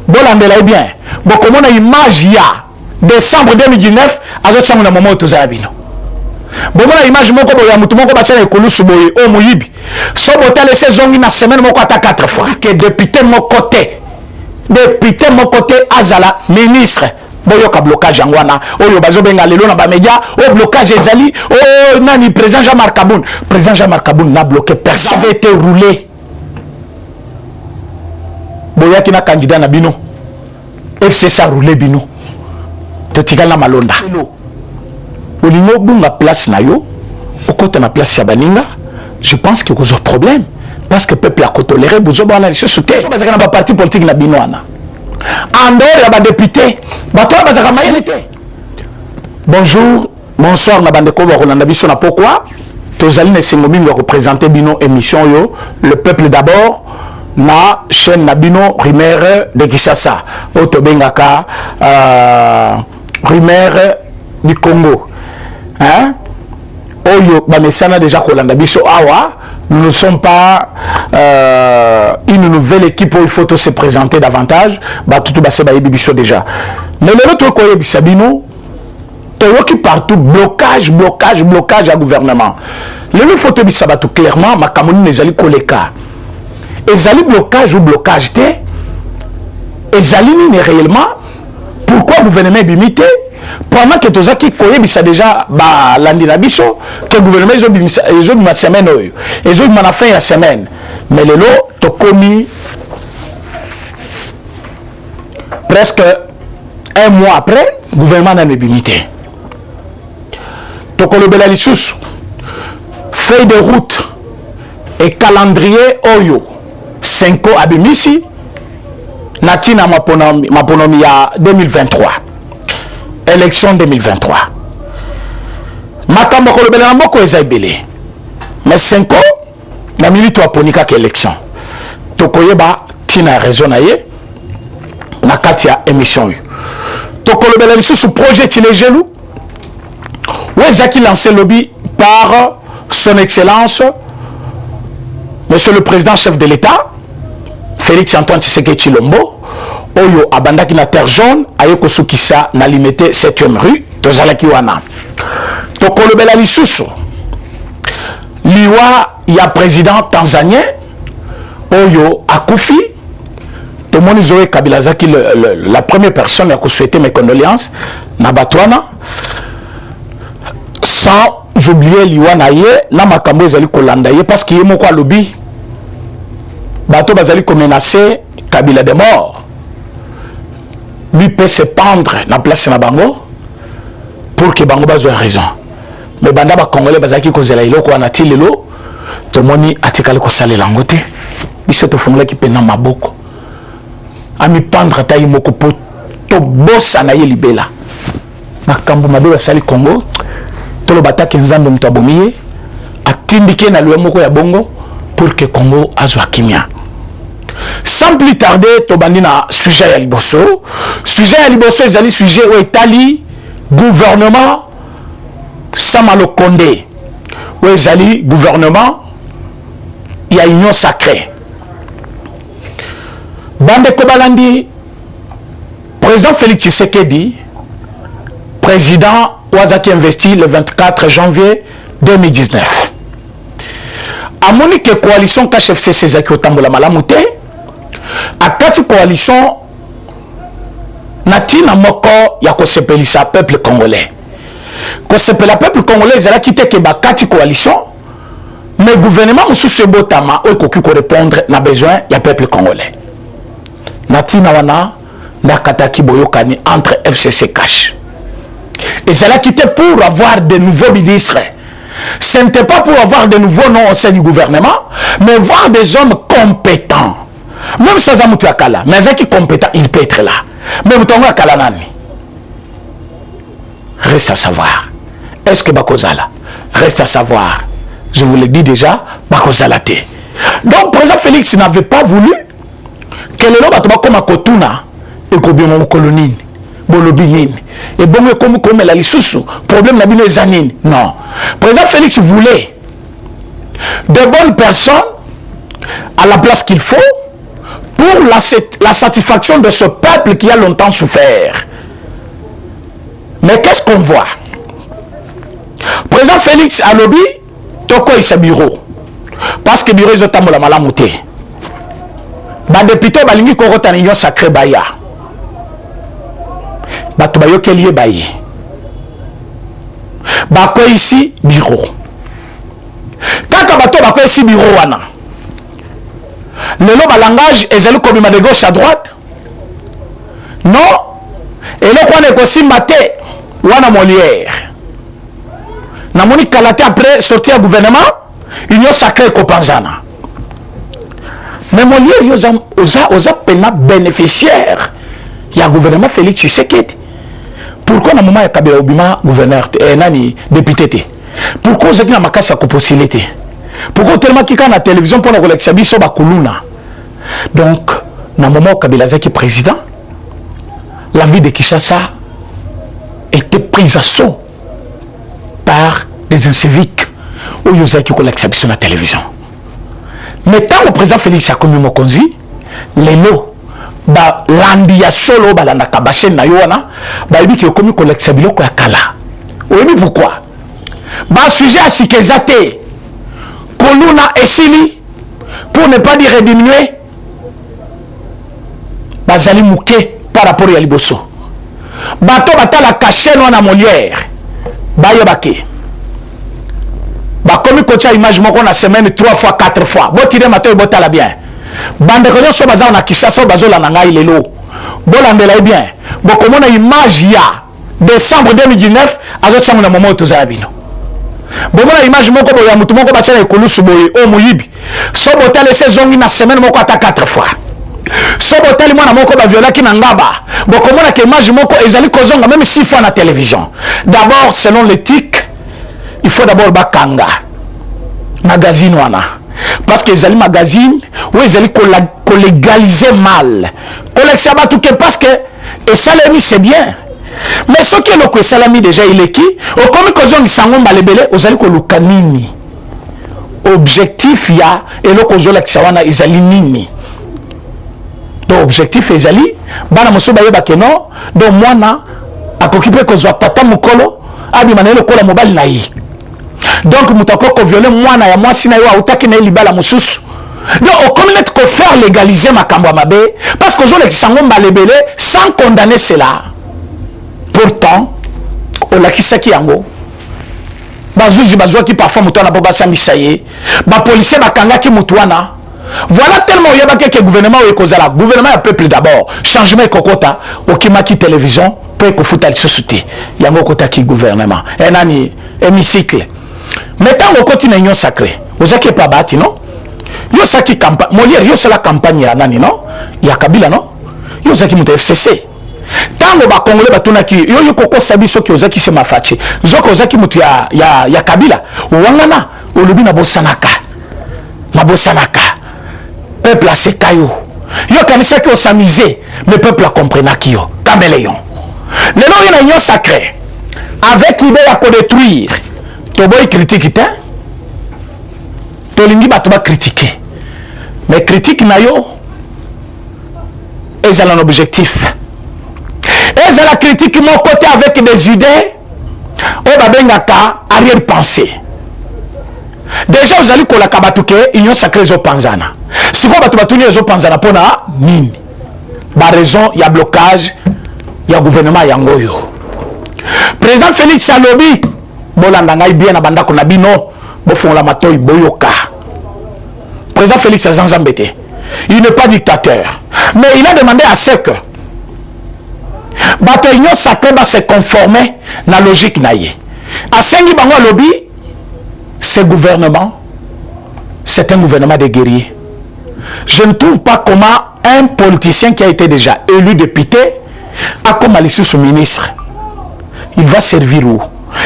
bolandela bien bokomona image ya décembre 2019 azotiango na moment tozala bino bomona image moko boya mutu moko batiana ekolusu boye o moyibi so botala sezongi na semaine moko ata 4 fois que député moko te azala ministre boyoka blocage yango wana oyo bazobenga lelo na bamédia o blocage ezali o nani président Jean-Marc Kaboun n'a bloqué personne. Ça avait été roulé boyaki na candidat na bino FCC a roulé bino totikala malonda olingo bunga place na yo okota na place ya baninga. Je pense que vous avez problème parce que le peuple a toléré vous avez analysé ce thème parce que na ba parti politique na bino wana en dehors ya ba député bato bazaka mayele. Bonjour bonsoir na bandeko ba kolanda biso na pourquoi tozali na sengo mingi représenter bino émission yo le peuple d'abord na chaîne na bino Rumeur de Kinshasa otobengaka Rumeur du Congo hein oyo bamesana déjà kolanda biso awa. Nous ne sommes pas une nouvelle équipe où il faut se présenter davantage tout base bayebi biso déjà mais le autre koyo bisabino toyoki partout blocage à gouvernement le faut bisaba tout clairement makamoni nezali koleka ezali blocage ou blocage te ezali ni réellement pourquoi gouvernement bimité pendant que tozaki koyebisa déjà balandi na biso que gouvernement ezo bima semaine oyo ezo bima na fin ya semaine mais lelo tokomi presque un mois après gouvernement na bimité tokolobela lisusu feuille de route et calendrier oyo 5 ans abimisi natina maponomi ya 2023 élection 2023 makambo kolobela na moko eza ebele mais 5 ans na milito aponika ka élection tokoyeba tina raison na ye na kati ya émission yo tokolobela lisusu projet Tilejelu wezaki lancé lobby par son excellence monsieur le président chef de l'État Félix Antoine Tshisekedi Tshilombo oyo abandaki na terre jaune ayeko sukisa na limité 7e rue tozalaki wana tokolobela lisusu liwa ya président tanzanien oyo akufi tomoni Zoé Kabila zaki la première personne à souhaiter mes condoléances na batwana sans oublier liwa na ye na makambo ezali kolanda ye parce que ye moko alobi bato bazali ko menacer Kabila de mort. Lui peut se pendre na place na bango pour que bango bazwa raison. Mais banda ba congolais bazaki ko zela iloko wana tilelo tomoni atikali ko salela ngote biso to fongola ki pena maboko. Ami pendre tayi moko po to bossa na ye libela. Makambo mabe basali Congo to lo bataki nzambe mutabomiye atindike na lwe moko ya bongo pour que Congo azwa kimia. Sans plus tarder, tobandi na sujet ya liboso. Sujet ya liboso ezali sujet o etali gouvernement Samalo Kondé. O ezali gouvernement ya union sacrée. Bande kobalandi président Félix Tshisekedi président Ouazaki investi le 24 janvier 2019. Amoni que coalition KFC Sezaki otambola malamu te akati coalition natina moko ya kosepelisa peuple congolais kosepela peuple congolais ezala kite ke bakati coalition mais gouvernement mususu ebotama okoki ko répondre na besoin ya peuple congolais natina wana nakataki boyokani entre FCC cash ezala kite pour avoir de nouveaux ministres. Ce n'était pas pour avoir de nouveaux noms au sein du gouvernement, mais voir des hommes compétents. Même sans Amoutou Akala, mais qui compétent, il peut être là. Même Tongo Akala Nani. Reste à savoir. Est-ce que Bakozala? Reste à savoir. Je vous l'ai dit déjà, Bakozala te. Donc, président Félix n'avait pas voulu que le nom soit comme Kotuna et Kobimo Kolonine. Bolobinine. Et bon, comme la lisusu, problème n'a pas de zanine. Non. Président Félix voulait de bonnes personnes à la place qu'il faut, pour la satisfaction de ce peuple qui a longtemps souffert. Mais qu'est-ce qu'on voit? Président Félix Alobi, toko isa bureau. Parce que bureau ils ont la malamouté. Ba député balingi korota n'union sacré baya. Ba tubayo kelie baye. Ba ko ici bureau. Kaka bato ba ko ici bureau wana. Le langage est comme de gauche à droite. Non. Et le quoi n'est aussi maté. Wana Molière. Namoni Kalate après sortir au gouvernement. Union sacrée Kopanzana. Mais Molière osa pena bénéficiaire. Il y a gouvernement Félix Tshisekedi. Pourquoi na moment ya Kabila Obima gouverneur nani député? Pourquoi vous êtes na makasa ko possibilité? Pourquoi tellement qu'il y a la télévision pour la collection biso bakuluna? Donc, na moment où Kabila Zaki président, la vie de Kinshasa était prise à saut par des inciviques où il y a qui collection sur la télévision. Mais tant le président Félix a commis Mokonzi, les lots, l'andia solo, la nakabaché na yoana, il qui a commis collection biloko ya kala. Oui, mais pourquoi? Sujet à Sikezate. Koluna esili pour ne pas dire diminuer bazali mouké par rapport à liboso bato batala caché non na Molière bayo bake bakomi kocha image moko na semaine 3 fois 4 fois botire mato botala bien bande ko nyonso baza na Kinshasa bazola na ngai lelo bolandela bien bokomona image ya décembre 2019 azotsango na moment tozala bino. Bon, la image moko boya mutu moko bachana ekolusu boye o muyibi so botale saison na semaine moko ata 4 fois so botale mwana moko ba viola ki na ngaba bokomona ke image moko ezali kozonga même 6 fois na télévision. D'abord selon l'éthique il faut d'abord bakanga magazine wana parce que ezali magazine ou ezali ko légaliser mal collection ba tout que parce que et ça c'est bien. Mais ce qui est le salami déjà il est qui au comme que ils sont balebele aux aliko lukanini objectif ya et le kozo la kisawana izali nini donc objectif ezali bana mosoba yeba que non donc mwana akokipe kozwa tata mukolo abi manelo kola mobile na yi donc mutako ko violer mwana ya mwasi na yo autaki na libala mususu donc au comme net ko faire légaliser makambo mabe parce que zo la kisango balebele sans condamner cela. Pourtant, on a qui ça qui yango. Bazouji bazouji qui parfois mutwana boba samisaye. Ba policier bakanga ki mutwana. Voilà tellement yaba que gouvernement ou ekozala. Gouvernement ya peuple d'abord. Changement kokota. Okimaki télévision pour que fouta le société. Yango kota ki gouvernement. Enani hémicycle. Mais tant on continue union sacrée. Vous êtes pas bâti non? Yo ça qui campagne. Molière yo c'est la campagne ya nani non? Ya Kabila non? Yo ça qui monte FCC. Tango ba congolais batonaki yo koko sabi soki ozaki se mafachi zoko ozaki mutu ya Kabila wangana olobi na bosanaka peuple a sekayo yo kanisa ki osamiser le peuple a comprenaki yo caméléon lelo yo na union sacrée avec l'idée ya ko détruire to boy critique ta to lingi bato ba critiquer mais critique na yo est un objectif. Et c'est la critique mon côté avec des idées au babengaka arrière-pensée. Déjà vous allez kola kabatuke union sacrée zo panzana. Si quoi batubatunya zo panzana pona nini? Ba raison il y a blocage, il y a gouvernement yangoyo. Président Félix Alobi bolanda ngai bien na banda ko na bino bo fonla matoy boyoka. Président Félix Azanzambete. Il n'est pas dictateur, mais il a demandé à ce que bato union sacrée va se conformer à la logique naïe. À Sengi Bango Lobby, ce gouvernement, c'est un gouvernement de guerriers. Je ne trouve pas comment un politicien qui a été déjà élu député a comme aller sous ministre. Il va servir où?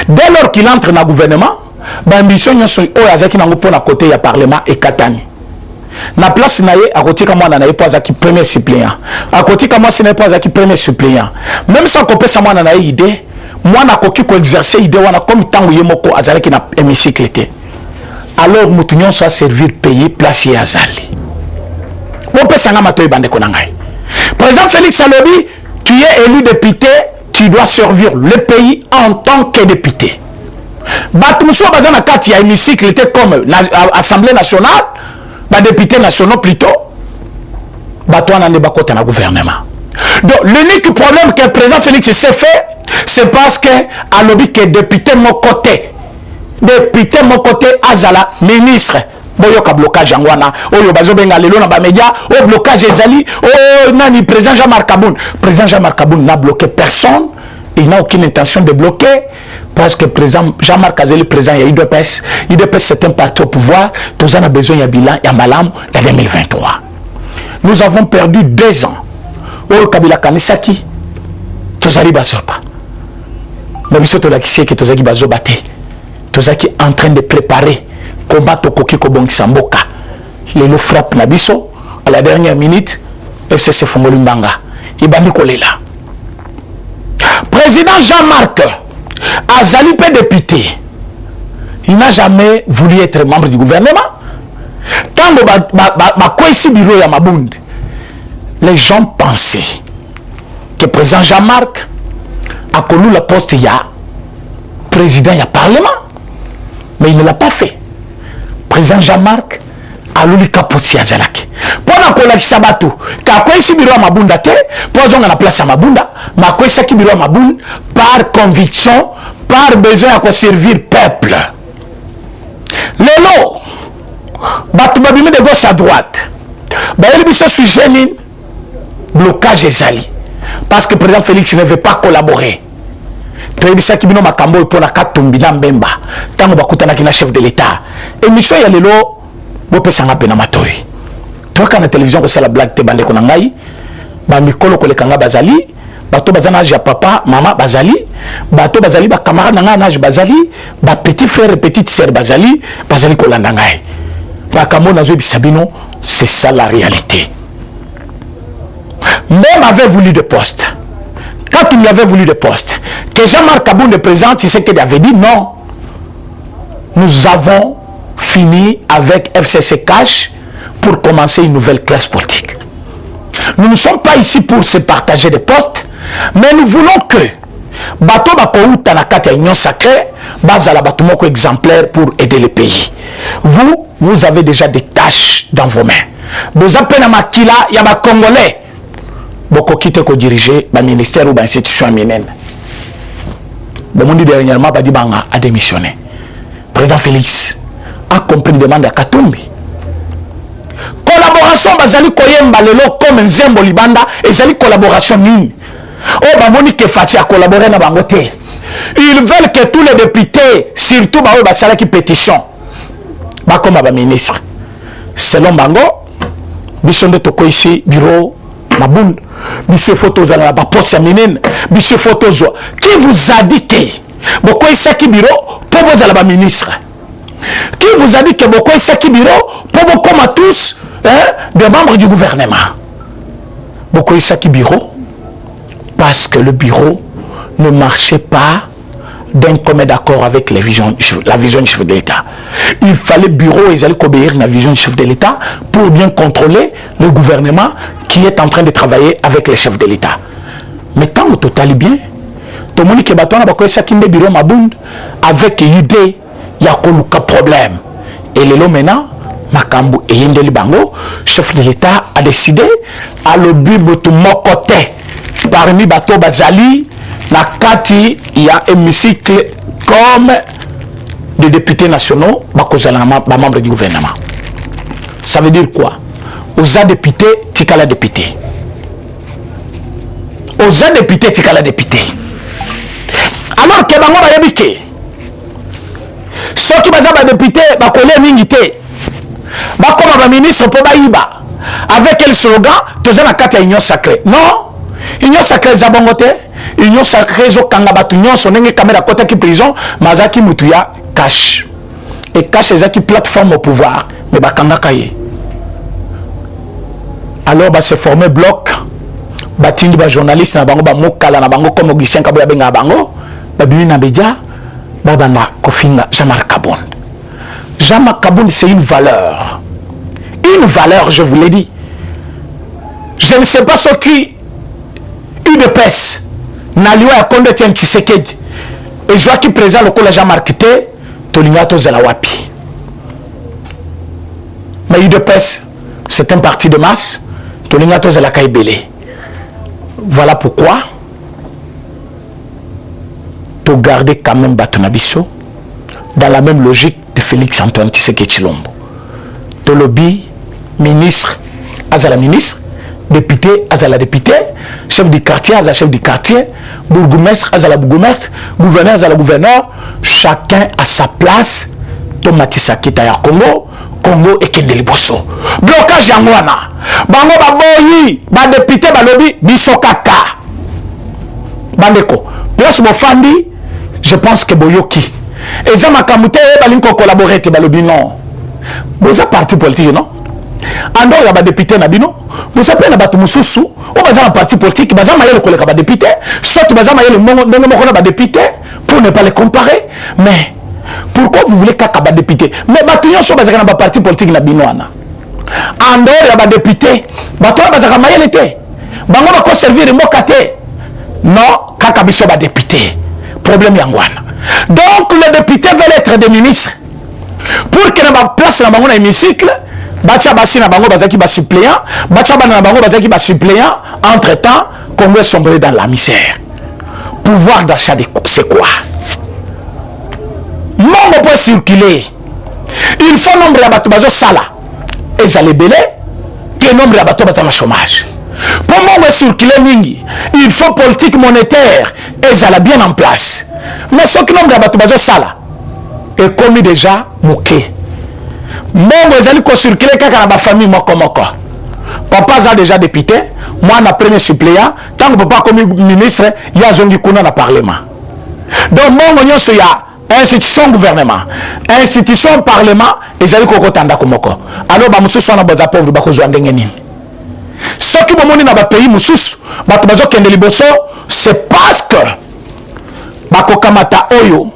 Dès lors qu'il entre dans le gouvernement, l'ambition est à côté du Parlement et Katani. Na place naye à côté comme moi na pas qui premier suppléant à côté comme moi ce n'est pas qui premier suppléant même sans qu'on peut ça moi na idée moi na koki ko exercer idée wana comme tant yemoko azalaki na hémicycle alors mutunyon soit servir payer placer azali Bon, Président Félix Alobi, tu es élu député, tu dois servir le pays en tant que député. Batmoussoua Bazana Kat, il y a hémicycle, était comme l'Assemblée nationale, député nationaux plutôt. Batouana n'est pas côté dans le gouvernement. Donc, l'unique problème que le président Félix s'est fait, c'est parce que Alobi que député mon côté. Député mon côté, Azala, ministre. Boyoka blocage angwana oyo bazobenga lelo na ba média o blocage ezali o nani président Jean-Marc Kaboun. Président Jean-Marc Kaboun n'a bloqué personne, il n'a aucune intention de bloquer parce que président Jean-Marc Azeli président il y a UDPS c'est un parti au pouvoir, tous on a besoin de bilan ya malam en 2023. Nous avons perdu 2 ans. O Kabila Kanisaki tozali bazopa. Mais biso to la kisi que tozaki bazobate. Tozaki en train de préparer combattre Koki Kobong Samboka. Les frappe Nabiso à la dernière minute. FCC Fongolumbanga. Ibani Kolela. Président Jean-Marc Azali P député. Il n'a jamais voulu être membre du gouvernement. Quand bureau ya Mabund, les gens pensaient que président Jean-Marc a connu la poste il y a président il y a parlement. Mais il ne l'a pas fait. Président Jean-Marc a l'uli kapoti à Zalaki. Pendant qu'on a qui sabatou, quand il bureau à Mabunda, pour qu'on a la place à Mabunda, mais quand il bureau à Mabunda, par conviction, par besoin à servir peuple. Lélo, Batubabime de gauche à droite, il y a sur Génine, blocage et Zali. Parce que le président Félix ne veut pas collaborer. Trebisa kibino makambo pour la katumbi na mbemba tango bakutana kina chef de l'état émission ya lelo bopesa nga pena matoi toka na télévision ko sala blague te bande ko na ngai ba mikolo ko lekanga bazali bato bazana âge ya papa mama bazali bato bazali ba camarade na nga na âge bazali ba petit frère et petite sœur bazali ko landa ngai ba kamo na zo bisabino. C'est ça la réalité. Même avait voulu de poste. Quand il y avait voulu de poste, que Jean-Marc Kaboun le président, tu sais qu'il avait dit non. Nous avons fini avec FCC Cash pour commencer une nouvelle classe politique. Nous ne sommes pas ici pour se partager des postes, mais nous voulons que Bato Bakou Tanakata Union Sacrée, Bazala Batumoko exemplaire pour aider le pays. Vous avez déjà des tâches dans vos mains. Vous appelez à Makila, il y a des Congolais. Beaucoup qui te diriger le ministère ou l'institution américaine. Bon, dernièrement, Badi Banga a démissionné. Président Félix a compris une demande à Katumbi. Collaboration, Bazali Koyemba Lelo comme Nzembo Libanda, et Zali collaboration nini. Oh, Bamoni Kefati a collaboré dans Bangote. Ils veulent que tous les députés, surtout Bao Bachala qui pétition, comme un ministre. Selon Bango, Bishonde Toko ici, bureau, Maboun, Monsieur Photos à la poste féminine, Monsieur Photos, qui vous a dit que beaucoup est qui bureau pour vous à la ministre? Qui vous a dit que beaucoup est qui bureau pour vous comme à tous des membres du gouvernement? Beaucoup est qui bureau parce que le bureau ne marchait pas d'un commun d'accord avec la vision du chef de l'État. Il fallait bureau et ils allaient obéir la vision du chef de l'État pour bien contrôler le gouvernement qui est en train de travailler avec les chefs de l'État. Mais tant que tout allait bien, tout le monde qui est battu, on a bureau Mabound avec l'idée il y a un problème. Et le maintenant, Makambu et Yendeli Bango, chef de l'État a décidé à l'objet de mon côté parmi Bato Bazali. La Kati, il y a un hémicycle comme des députés nationaux, membres du gouvernement. Ça veut dire quoi? Aux députés, tikala député. Aux députés, tikala député. Alors que bango bayebike. Ceux qui sont députés, bakolé mingité. Bakoma ba ministre pour baïba. Avec quel slogan? Toza na kati ya union sacrée. Non, union sacrée zabongote. Union sacrée zo kanga batu nyonso ndenge caméra kota ki prison mazaki mutuya cash et cash ezaki plateforme au pouvoir mais bakanga kaye. Alors ba se former bloc batindi ba journaliste na bango ba mokala na bango comme Augustin Kaboya benga bango ba bimi na média ba bana kofinga Jean-Marc Kaboun. Jean-Marc Kaboun c'est une valeur je vous l'ai dit. Je ne sais pas ce qui UDPS Naliwa ya Konde Etienne Tshisekedi et je vois qui présente le collège à marketer Tolingato Zelawapi. Mais UDPS, c'est un parti de masse. Tolingato Zelakaibele. Voilà pourquoi tu garder quand même Batonabiso dans la même logique de Félix Antoine Tshisekedi Tshilombo. Tu lobby, ministre, Azala ministre, député, Azala député, chef du quartier, Azala chef du quartier, bourgmestre, Azala bourgmestre, gouverneur, Azala gouverneur, chacun à sa place. Tomatisa Kita ya Congo, Congo et Kendeli Bosso. Blocage Yangwana. Bango baboyi, ba député, ba lobby, bisokaka. Bandeko. Place Bofandi, je pense que Boyoki. Et ça m'a kamute, balinko collaborer avec ba lobby non. Vous avez parti politique, non? Ando ya ba député na bino, vous avez na batu mususu, ou baza un parti politique, baza maye le collègue ba député, soit baza maye le ndenge ba député pour ne pas les comparer, mais pourquoi vous voulez kaka ba député? Mais batu nyonso baza na ba parti politique na bino ana. Ando ya ba député, batu baza maye l'été. Bango ba ko servir mboka te. Non, kaka biso ba député. Problème yangwana. Donc le député veut être des ministres. Pour que na place na bango na hémicycle, bacha basi na bango bazaki ba suppléant, bacha bana na bango bazaki ba suppléant, entre-temps, Congo est sombré dans la misère. Pouvoir d'achat c'est quoi? Mongo peut circuler. Il faut nombre ya bato bazo sala. Et ça les belé que nombre ya bato baza na chômage. Pour mongo circuler mingi, il faut politique monétaire et ça la bien en place. Mais ce que nombre ya bato bazo sala est commis déjà moqué. Mongo ezali ko circuler kaka na ba famille moko moko. Papa a déjà député, moi na premier suppléant, tant que papa comme ministre, il y a zongi kuna na parlement. Donc mongo nyonso ya institution gouvernement, institution parlement ezali ko kotanda komoko. Alors ba mususu na boza pauvre ba ko zo ndenge nini. Ce qui bomoni na ba pays mususu, ba bazo kende liboso, c'est parce que ba ko kamata oyo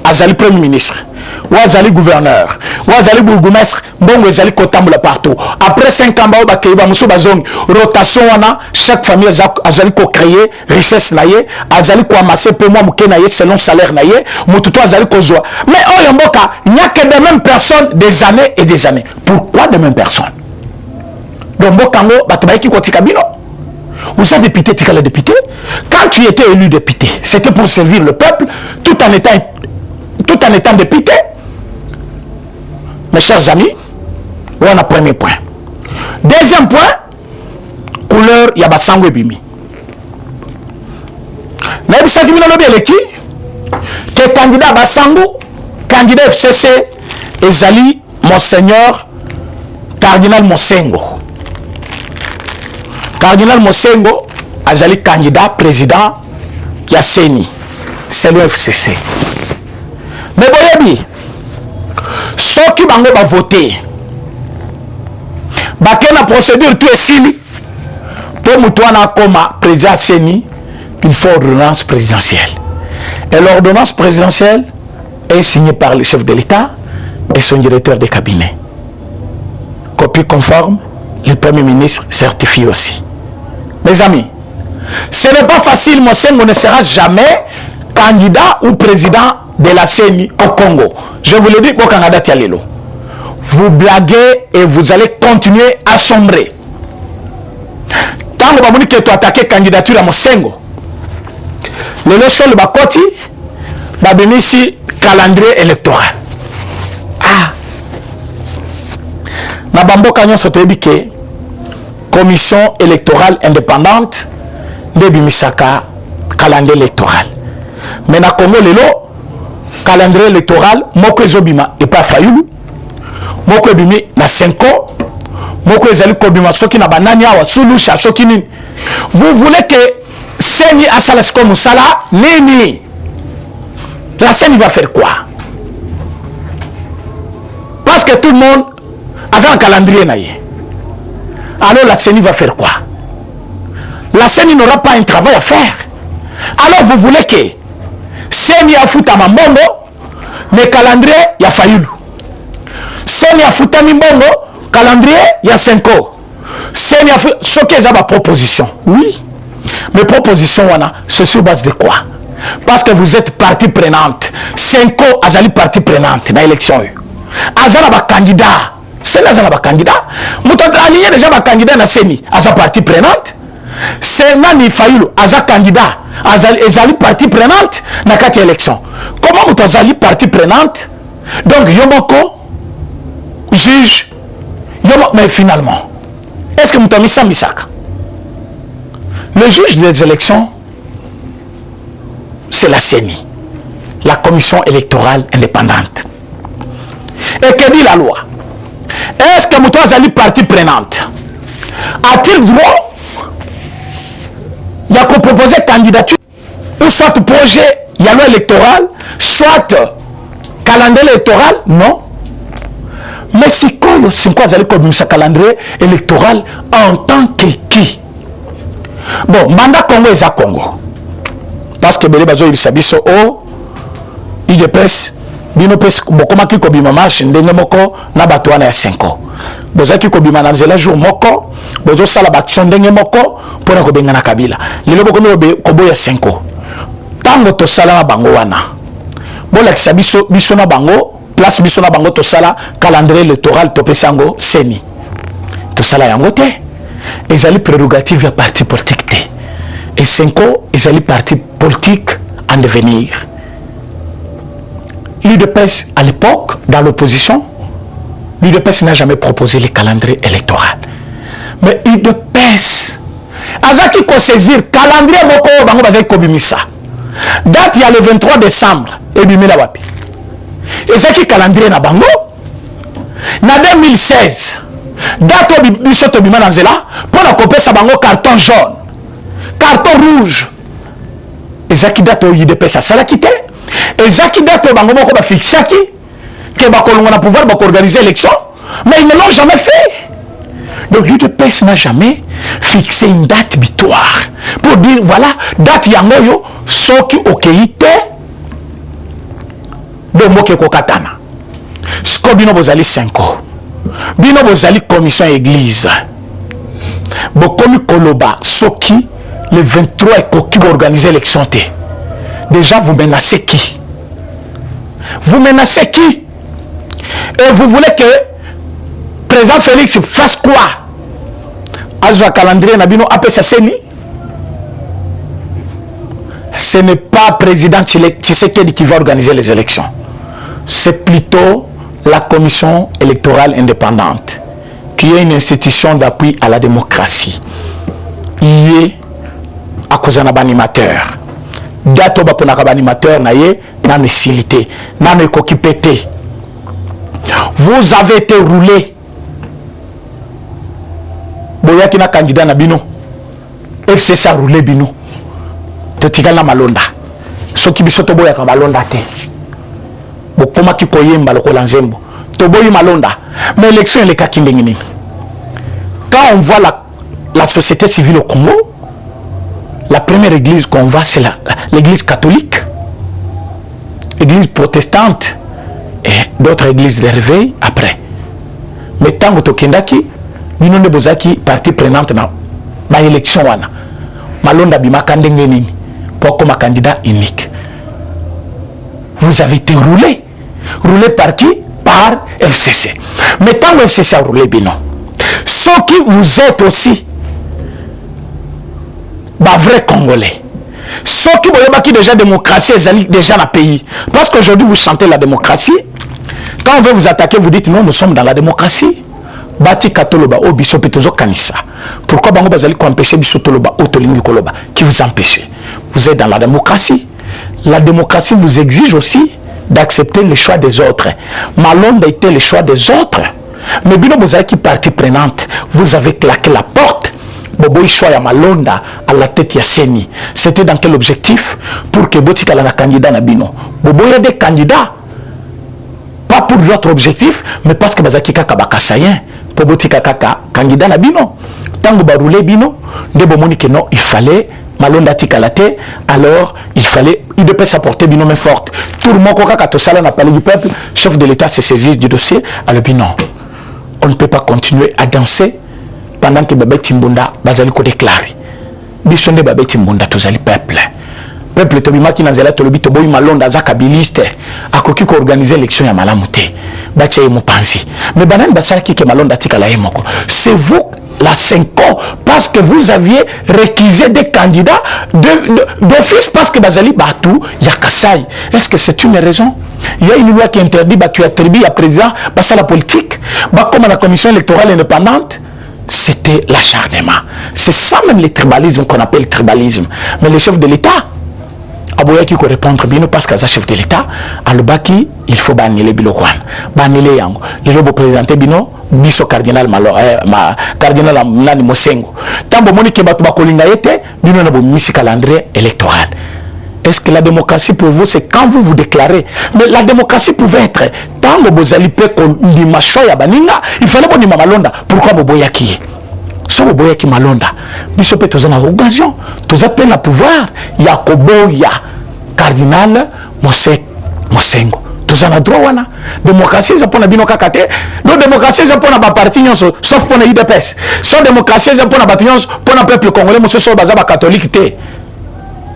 azali premier ministre. Wazali gouverneur, wazali bourgmestre, bongo ezali kotambola partout. Après 5 ans, ba keiba musu bazong rotation wana, chaque famille azali ko créer richesse naie, azali ko amasser pour moi muke naie selon salaire naie, mututo azali ko joie. Mais oyo mboka, il n'y a que des mêmes personnes des années et des années. Pourquoi des mêmes personnes? Donc mbokango batobaiki ko tikabino. Vous êtes député, tikala député. Quand tu étais élu député, c'était pour servir le peuple tout en étant député. Mes chers amis, voilà le premier point. Deuxième point, couleur Yabasango et Bimi. Naïbisa Kimi Nalobi Eleki, que candidat Basango, candidat FCC, Ezali, Monseigneur, Cardinal Mosengo. Cardinal Mosengo, Azali candidat président Yasseni, c'est le FCC. Mais boyebi, ceux qui bango va voter, la procédure tout est sili. Pour Moutouana comme président Seni, il faut ordonnance présidentielle. Et l'ordonnance présidentielle est signée par le chef de l'État et son directeur de cabinet. Copie conforme, le premier ministre certifie aussi. Mes amis, ce n'est pas facile, Mosengo ne sera jamais candidat ou président de la CENI au Congo. Je vous le dis, vous blaguez et vous allez continuer à sombrer. Tant que vous avez attaqué la candidature à Mosengo, le seul bakoti va venir ici calendrier électoral. Ah, na bambo kanyon sotebi ke commission électorale indépendante de bimisaka calendrier électoral. Mais na Congo lelo calendrier électoral moko ezobima et pas Fayulu moko ebimi na 5 ans moko ezali kobima soki na banani awa sulusha soki nini. Vous voulez que Seni Asalas comme Sala nini? La Seni va faire quoi? Parce que tout le monde a un calendrier naïe. Alors la Seni va faire quoi? La Seni n'aura pas un travail à faire. Alors vous voulez que Seni a foutu à Mambongo, mais calendrier, il y a Fayulu. Seni a foutu à Mbongo, calendrier, il y a 5 ans. c'est ce qui est ma proposition. Oui. Mais proposition, c'est sur base de quoi? Parce que vous êtes partie prenante. 5 ans, Azali partie prenante dans l'élection. Azala ba candidat. C'est là Azala ba candidat. Mouton aligné déjà ba candidat na Seni. Azala partie prenante. C'est Nani Fayoulou. Azala candidat. Azali partie prenante dans cette élection. Comment Mouton Azali partie prenante? Donc Yomoko juge. Mais finalement, est-ce que Mouton Missa Misaka? Le juge des élections, c'est la CENI, la commission électorale indépendante. Et que dit la loi? Est-ce que Mouton Azali partie prenante a-t-il droit de proposer candidature ou soit projet, il y a loi électorale, soit calendrier électoral? Non. Mais c'est quoi Azali comme ce calendrier électoral en tant que qui? Bon, mandat Congo est à Congo. Parce que Bele Bazo Ibisabiso o IDPS bino pes bokoma ki ko bima marche ndenge moko na bato wana ya 5 ans. Bozaki ko bima na nzela jour moko, bozo sala baction ndenge moko pona ko benga na Kabila. Lelo bokomi ko boya 5 ans. Tango to sala na bango wana. Bola kisabiso biso na bango, place biso na bango to sala calendrier électoral to pesango Seni. To sala yango te. Ezali prérogative ya parti politique te. Et 5 ans, ezali parti politique en devenir. L'UDPS à l'époque, dans l'opposition, l'UDPS n'a jamais proposé le calendrier électoral. Mais l'UDPS, azaki ko saisir calendrier moko bango bazaki ko bimisa. Date il y a le 23 décembre et bimela wapi. Ezaki calendrier na bango. Na 2016 date biso to bima na nzela pour na kopesa bango carton jaune, carton rouge. Ezaki date o UDPS a sala kité. Ezaki date bango moko ba fixaki que ba kolonga na pouvoir ba organiser l'élection, mais ils ne l'ont jamais fait. Donc l'UDPS n'a jamais fixé une date butoir pour dire voilà date yango yo soki okeite de moke kokatana. Sko bino bozali 5 ans. Bino bozali commission église. Bokomi koloba soki le 23 ekoki organiser l'élection te. Déjà vous menacez qui? Vous menacez qui? Et vous voulez que président Félix fasse quoi? Azwa calendrier nabino apesa Seni? Ce n'est pas président Tshisekedi qui va organiser les élections. C'est plutôt la commission électorale indépendante, qui est une institution d'appui à la démocratie. Il est à cause d'un animateur. Dato baponaka animateur naye na mesilité, na mekokipete. Vous avez été roulé. Boyaki na candidat na bino. FCC a roulé bino. Totikala malonda. Soki bisoto boyaka malonda te. Bokoma ki koyemba lokola nzembo. Toboyi malonda. Mais l'élection elle est kakindengini. Quand on voit la société civile au Congo, la première église qu'on voit, c'est l'église catholique, l'église protestante et d'autres églises de réveil après. Mais tant que Tokendaki, nous ne bozaki partie prenante dans l'élection. Malonda bimaka ndengeni pour comme candidat unique. Vous avez été roulé. Roulé par qui? Par FCC. Mais tant que FCC a roulé, bino. Ce qui vous êtes aussi, vrai Congolais. Ce qui vous déjà démocratie, déjà dans le pays. Parce qu'aujourd'hui, vous chantez la démocratie. Quand on veut vous attaquer, vous dites non, nous sommes dans la démocratie. Bati katoloba o biso petozo kanisa. Pourquoi bango bazali ko empêcher biso toloba o tolingi koloba qui vous empêche? Vous êtes dans la démocratie. La démocratie vous exige aussi d'accepter les choix des autres. Malonde a été le choix des autres. Mais bino bozali qui partie prenante, vous avez claqué la porte. Boboy choix ya Malonda à la tête ya Seni. C'était dans quel objectif? Pour que Botika la candidat na bino. Boboy a des candidats. Pas pour d'autres objectifs, mais parce que bazaki kaka bakasayen pour Botika kaka candidat na bino. Tango ba rouler bino, de bomoni que non, il fallait Malonda tikalate, alors il fallait il devait s'apporter bino main forte. Tout le monde kaka to sala na palais du peuple, chef de l'État s'est saisi du dossier à le bino. On ne peut pas continuer à danser pendant que babeti mbunda bazali ko déclarer biso nde babeti mbunda tozali peuple peuple tobimaki na nzela tolobi toboyi malonda za kabiliste akoki ko organiser élection ya malamu te batia ye mopanzi mais banani basalaki ke malonda tikala ye moko c'est vous la 5 ans parce que vous aviez réquisé des candidats d'office parce que bazali batou ya Kasai. Est-ce que c'est une raison? Il y a une loi qui interdit qui attribue à président passer la politique comme à la commission électorale indépendante. C'était l'acharnement. C'est ça même le tribalisme qu'on appelle tribalisme. Mais le chef de l'État aboya qui répondre bien parce que chef de l'État alobaki il faut bannir bilokwan bannir yango le robo présenter bino biso cardinal malo cardinal nani Mosengo tambo moni ke batu bakolinga yete bino na bo misi calendrier électoral. Est-ce que la démocratie pour vous c'est quand vous vous déclarez? Mais la démocratie pouvait être tango bozali pe ko limasho ya baninga il fallait bonima malonda pourquoi boboya ki so boboya ki malonda biso pe tozana occasion tozappelle la pouvoir yakoboya cardinal Mosengo tozana droit wana démocratie za pona bino kakate no démocratie za pona ba parti nyonso sauf pona UDPS so démocratie za pona ba nyonso pona peuple congolais monsieur so baza ba catholique te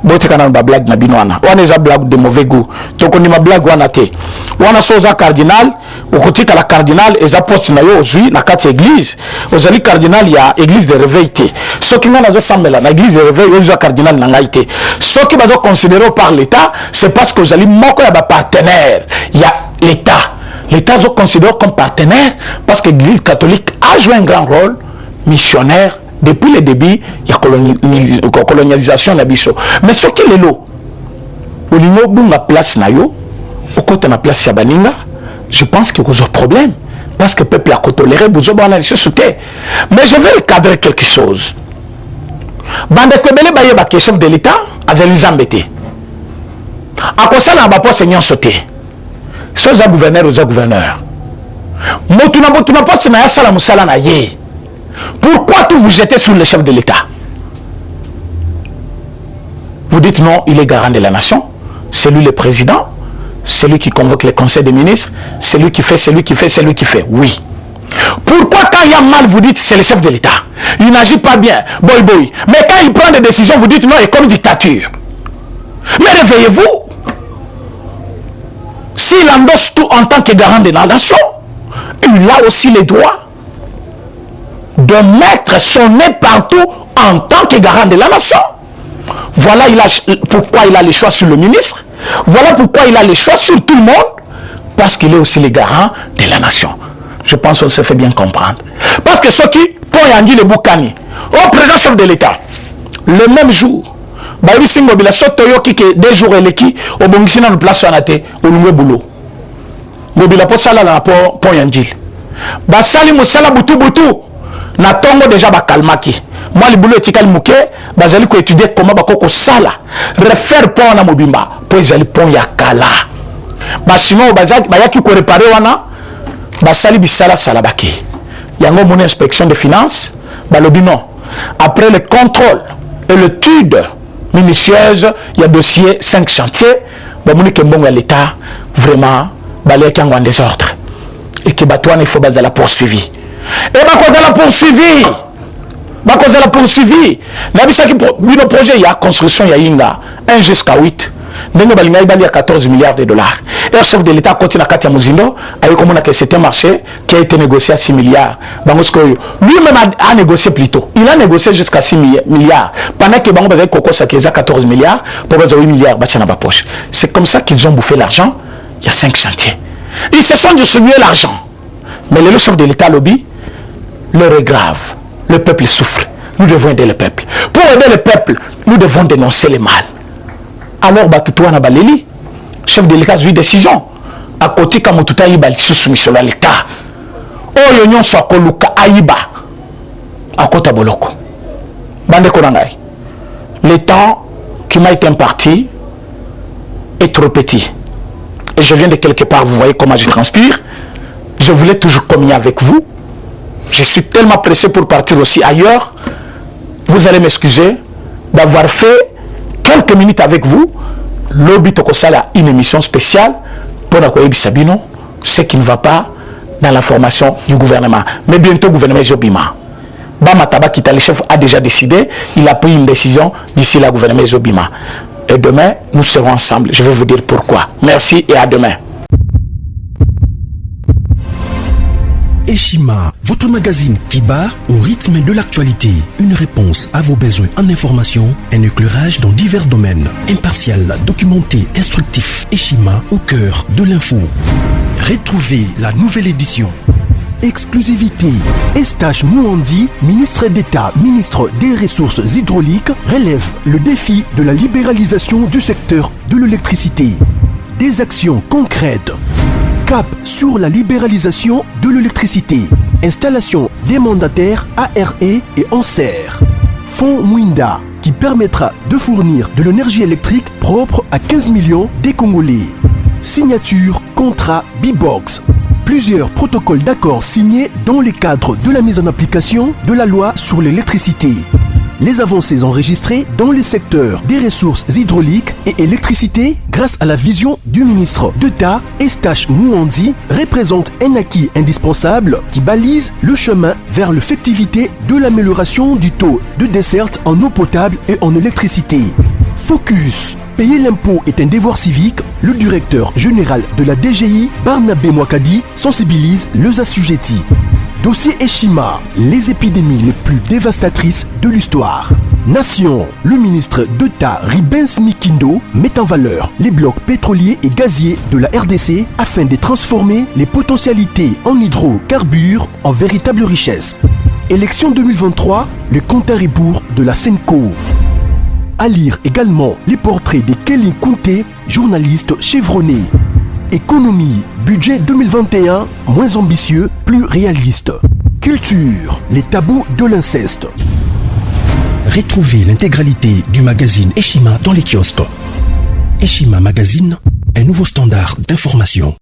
bote kana ba blague na bino wana eza blague de mauvais goût toko ni ma blague wana te wana so za cardinal okotika la cardinal eza poste na yo ozui na kati église ozali cardinal ya église de réveil te soki ngana zo sambela na église de réveil ozo cardinal na ngai te soki bazo considéré par l'état c'est parce que ozali moko ya ba partenaire ya l'état zo considéré comme partenaire parce que l'église catholique a joué un grand rôle missionnaire depuis le début il y a colonisation na biso mais ce qui est lo olingo bunga place na yo okota na place ya baninga je pense que vous avez problème parce que le peuple a toléré vous avez sauté mais je vais recadrer quelque chose bande ko bele baye ba chef de l'état azali zambete akosala ba poste nyon sauté so za gouverneur motuna poste na ya sala musala na ye. Pourquoi tout vous jetez sur le chef de l'État? Vous dites non, il est garant de la nation, c'est lui le président, c'est lui qui convoque le conseil des ministres, c'est lui qui fait. Oui. Pourquoi quand il y a mal, vous dites c'est le chef de l'État? Il n'agit pas bien, boy. Mais quand il prend des décisions, vous dites non, il est comme dictature. Mais réveillez-vous. S'il endosse tout en tant que garant de la nation, il a aussi les droits de mettre son nez partout en tant que garant de la nation. Voilà pourquoi il a le choix sur le ministre. Voilà pourquoi il a le choix sur tout le monde. Parce qu'il est aussi le garant de la nation. Je pense qu'on se fait bien comprendre. Parce que ceux qui, pour Yangui le Boukani, au président chef de l'État, le même jour, Baïri Singobila Sotoyo qui est 2 jours et l'équipe, au Bongisina de place Sanate, au Lumwe Boulot. Mobila Posala la pour Yangui. Basali Moussala Boutou. Na tongo déjà bakalmaki moi le boulot etikali muke bazali ko étudier comment bakoko sala refaire pont na mobimba po ezali pont ya kala basino bazaki bayaki ko réparer wana basali bisala salabaki yango mon inspection des finances balobi non après le contrôle et l'étude minutieuse il y a dossier 5 chantiers bamoni ke mbongo ya l'état vraiment baleki en désordre et que batouane il faut bazala poursuivi. Et la poursuivi. Nabisaki bino projet il y a construction ya inga 1 jusqu'à 8. Ndenge balinga ibali à 14 milliards de dollars. Et le chef de l'État continue à Katia Muzindo avec comment que c'était un marché qui a été négocié à 6 milliards. Lui-même a négocié plus tôt. Il a négocié jusqu'à 6 milliards. Pendant que Bango Bazai Koko Sakeza 14 milliards pour 8 milliards dans ma poche. C'est comme ça qu'ils ont bouffé l'argent. Il y a 5 chantiers. Ils se sont distribués l'argent. Mais le chef de l'État lobby, l'heure est grave. Le peuple souffre. Nous devons aider le peuple. Pour aider le peuple, nous devons dénoncer le mal. Alors, Batoutoua Nabaleli, chef de l'État, a eu une décision. À côté, quand Moututa Iba, il se soumet sur l'État. Oh, l'union soit Koluka Aïba. À côté Boloko. Bande Konangai. Le temps qui m'a été imparti est trop petit. Et je viens de quelque part, vous voyez comment je transpire. Je voulais toujours communier avec vous. Je suis tellement pressé pour partir aussi ailleurs. Vous allez m'excuser d'avoir fait quelques minutes avec vous. Lobby Tokosala, une émission spéciale pour Nakoyebi Sabino, ce qui ne va pas dans la formation du gouvernement. Mais bientôt, gouvernement Jobima. Bamataba Kita, le chef, a déjà décidé. Il a pris une décision d'ici la gouvernement Zobima. Et demain, nous serons ensemble. Je vais vous dire pourquoi. Merci et à demain. Eshima, votre magazine qui bat au rythme de l'actualité. Une réponse à vos besoins en information, un éclairage dans divers domaines. Impartial, documenté, instructif. Eshima au cœur de l'info. Retrouvez la nouvelle édition. Exclusivité. Eustache Mouandi, ministre d'État, ministre des Ressources hydrauliques, relève le défi de la libéralisation du secteur de l'électricité. Des actions concrètes. Cap sur la libéralisation de l'électricité. Installation des mandataires ARE et ANSER. Fonds Mwinda qui permettra de fournir de l'énergie électrique propre à 15 millions des Congolais. Signature contrat B-Box. Plusieurs protocoles d'accord signés dans le cadre de la mise en application de la loi sur l'électricité. Les avancées enregistrées dans les secteurs des ressources hydrauliques et électricité grâce à la vision du ministre d'État Eustache Mouandi représentent un acquis indispensable qui balise le chemin vers l'effectivité de l'amélioration du taux de desserte en eau potable et en électricité. Focus. Payer l'impôt est un devoir civique. Le directeur général de la DGI, Barnabé Mwakadi, sensibilise les assujettis. Dossier Eshima, les épidémies les plus dévastatrices de l'histoire. Nation, le ministre d'État Ribens Mikindo met en valeur les blocs pétroliers et gaziers de la RDC afin de transformer les potentialités en hydrocarbures en véritable richesse. Élection 2023, le compte à rebours de la Senco. À lire également les portraits de Kelly Kunte, journaliste chevronné. Économie, budget 2021, moins ambitieux, plus réaliste. Culture, les tabous de l'inceste. Retrouvez l'intégralité du magazine Eshima dans les kiosques. Eshima Magazine, un nouveau standard d'information.